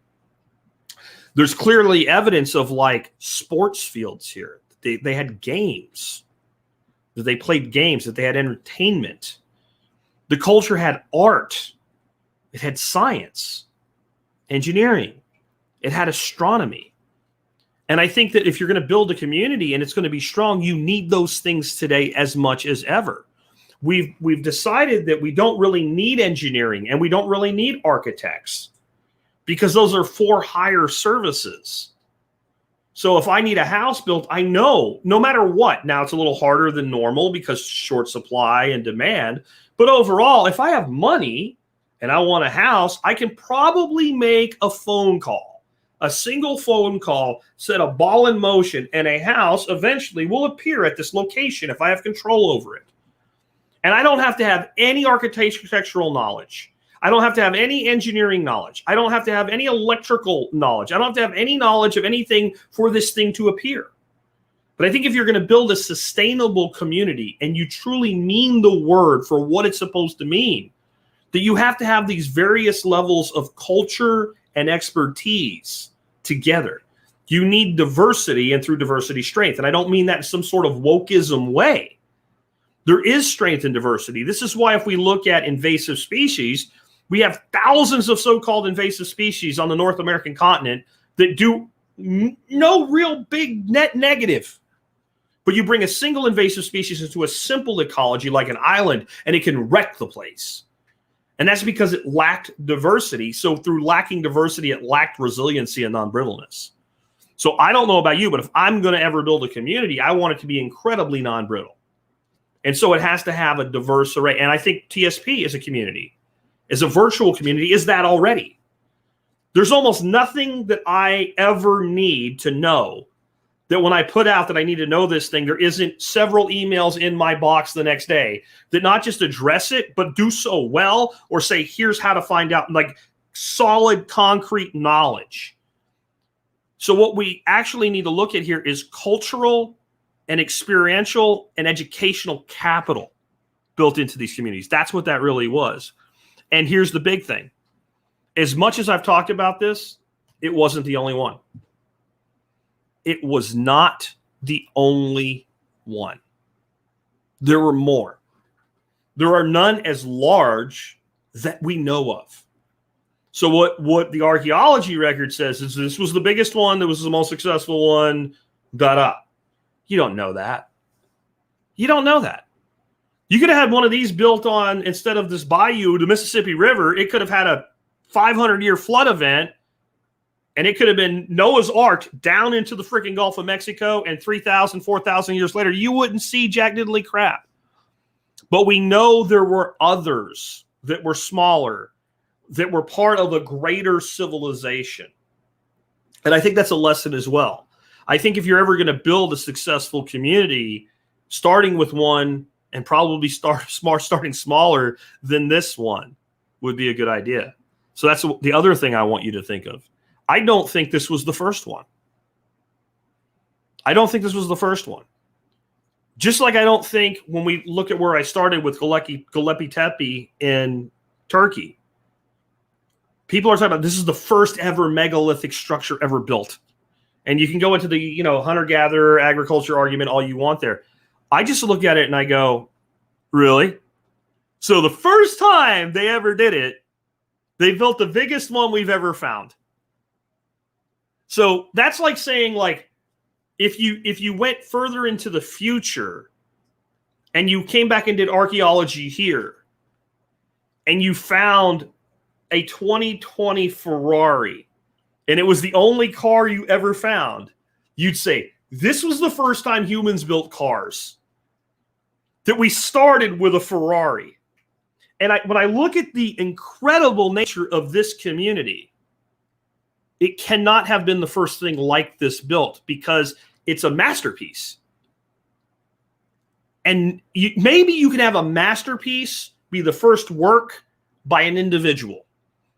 There's clearly evidence of like sports fields here. They had games, that they played games, that they had entertainment. The culture had art. It had science, engineering. It had astronomy. And I think that if you're going to build a community and it's going to be strong, you need those things today as much as ever. We've decided that we don't really need engineering and we don't really need architects because those are for hire services. So if I need a house built, I know no matter what, now it's a little harder than normal because short supply and demand. But overall, if I have money and I want a house, I can probably make a phone call. A single phone call, set a ball in motion, and a house eventually will appear at this location if I have control over it. And I don't have to have any architectural knowledge. I don't have to have any engineering knowledge. I don't have to have any electrical knowledge. I don't have to have any knowledge of anything for this thing to appear. But I think if you're going to build a sustainable community and you truly mean the word for what it's supposed to mean, that you have to have these various levels of culture and expertise together. You need diversity, and through diversity, strength. And I don't mean that in some sort of wokeism way. There is strength in diversity. This is why if we look at invasive species, we have thousands of so-called invasive species on the North American continent that do no real big net negative. But you bring a single invasive species into a simple ecology like an island, and it can wreck the place. And that's because it lacked diversity. So through lacking diversity, it lacked resiliency and non-brittleness. So I don't know about you, but if I'm going to ever build a community, I want it to be incredibly non-brittle. And so it has to have a diverse array. And I think TSP as a community, as a virtual community, is that already. There's almost nothing that I ever need to know that when I put out that I need to know this thing, there isn't several emails in my box the next day that not just address it, but do so well or say, here's how to find out, like solid, concrete knowledge. So what we actually need to look at here is cultural and experiential and educational capital built into these communities. That's what that really was. And here's the big thing. As much as I've talked about this, it wasn't the only one. It was not the only one. There were more. There are none as large that we know of. So what the archaeology record says is this was the biggest one, that was the most successful one, da-da. You don't know that. You don't know that. You could have had one of these built on, instead of this bayou, the Mississippi River, it could have had a 500-year flood event, and it could have been Noah's Ark down into the freaking Gulf of Mexico, and 3,000, 4,000 years later, you wouldn't see jack diddly crap. But we know there were others that were smaller, that were part of a greater civilization. And I think that's a lesson as well. I think if you're ever going to build a successful community, starting with one and probably starting smaller than this one would be a good idea. So that's the other thing I want you to think of. I don't think this was the first one. I don't think this was the first one. Just like I don't think when we look at where I started with Göbekli Tepe in Turkey, people are talking about this is the first ever megalithic structure ever built. And you can go into the, hunter-gatherer agriculture argument all you want there. I just look at it and I go, really? So the first time they ever did it, they built the biggest one we've ever found. So that's like saying, like, if you went further into the future and you came back and did archaeology here and you found a 2020 Ferrari and it was the only car you ever found, you'd say, this was the first time humans built cars, that we started with a Ferrari. And when I look at the incredible nature of this community, it cannot have been the first thing like this built because it's a masterpiece. And maybe you can have a masterpiece be the first work by an individual.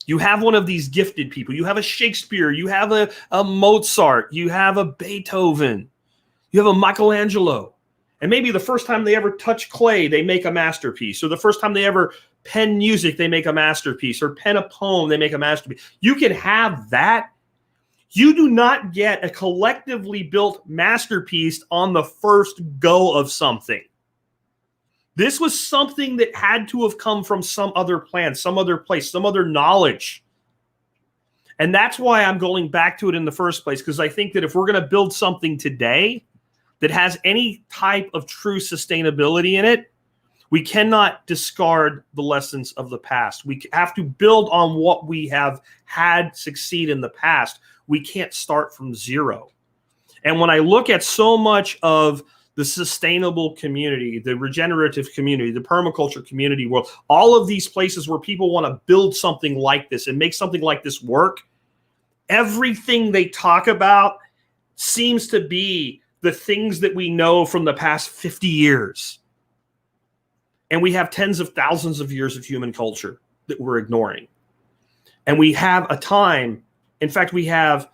You have one of these gifted people. You have a Shakespeare. You have a Mozart. You have a Beethoven. You have a Michelangelo. And maybe the first time they ever touch clay, they make a masterpiece. Or the first time they ever pen music, they make a masterpiece. Or pen a poem, they make a masterpiece. You can have that. You do not get a collectively built masterpiece on the first go of something. This was something that had to have come from some other plan, some other place, some other knowledge. And that's why I'm going back to it in the first place, because I think that if we're going to build something today that has any type of true sustainability in it, we cannot discard the lessons of the past. We have to build on what we have had succeed in the past. We can't start from zero. And when I look at so much of the sustainable community, the regenerative community, the permaculture community world, all of these places where people want to build something like this and make something like this work, everything they talk about seems to be the things that we know from the past 50 years. And we have tens of thousands of years of human culture that we're ignoring. And we have a time, in fact, we have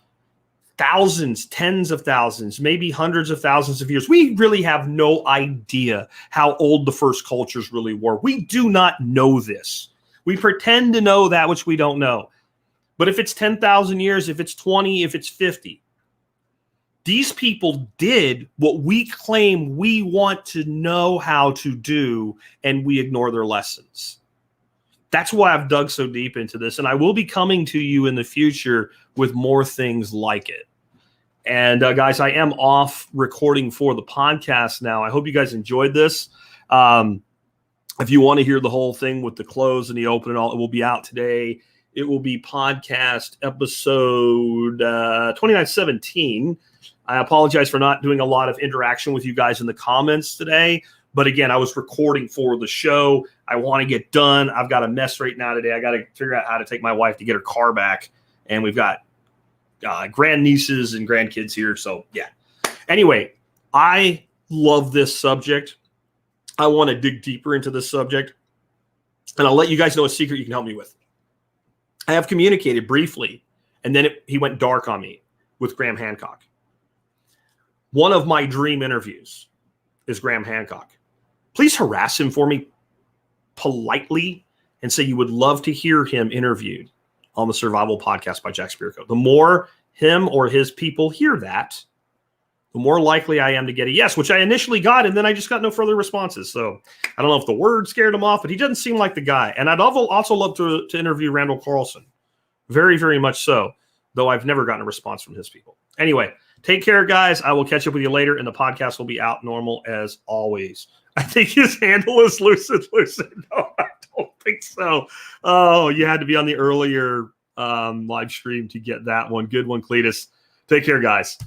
thousands, tens of thousands, maybe hundreds of thousands of years. We really have no idea how old the first cultures really were. We do not know this. We pretend to know that which we don't know. But if it's 10,000 years, if it's 20, if it's 50, these people did what we claim we want to know how to do, and we ignore their lessons. That's why I've dug so deep into this, and I will be coming to you in the future with more things like it. And guys, I am off recording for the podcast now. I hope you guys enjoyed this. If you want to hear the whole thing with the close and the open and all, it will be out today. It will be podcast episode 2917. I apologize for not doing a lot of interaction with you guys in the comments today. But again, I was recording for the show. I want to get done. I've got a mess right now today. I got to figure out how to take my wife to get her car back. And we've got grandnieces and grandkids here. So, yeah. Anyway, I love this subject. I want to dig deeper into this subject. And I'll let you guys know a secret you can help me with. I have communicated briefly, and then he went dark on me with Graham Hancock. One of my dream interviews is Graham Hancock. Please harass him for me politely and say you would love to hear him interviewed on the Survival Podcast by Jack Spirko. The more him or his people hear that, the more likely I am to get a yes, which I initially got, and then I just got no further responses. So I don't know if the word scared him off, but he doesn't seem like the guy. And I'd also love to interview Randall Carlson. Very, very much so, though I've never gotten a response from his people. Anyway, take care, guys. I will catch up with you later, and the podcast will be out normal as always. I think his handle is Lucid. No, I don't think so. Oh, you had to be on the earlier live stream to get that one. Good one, Cletus. Take care, guys.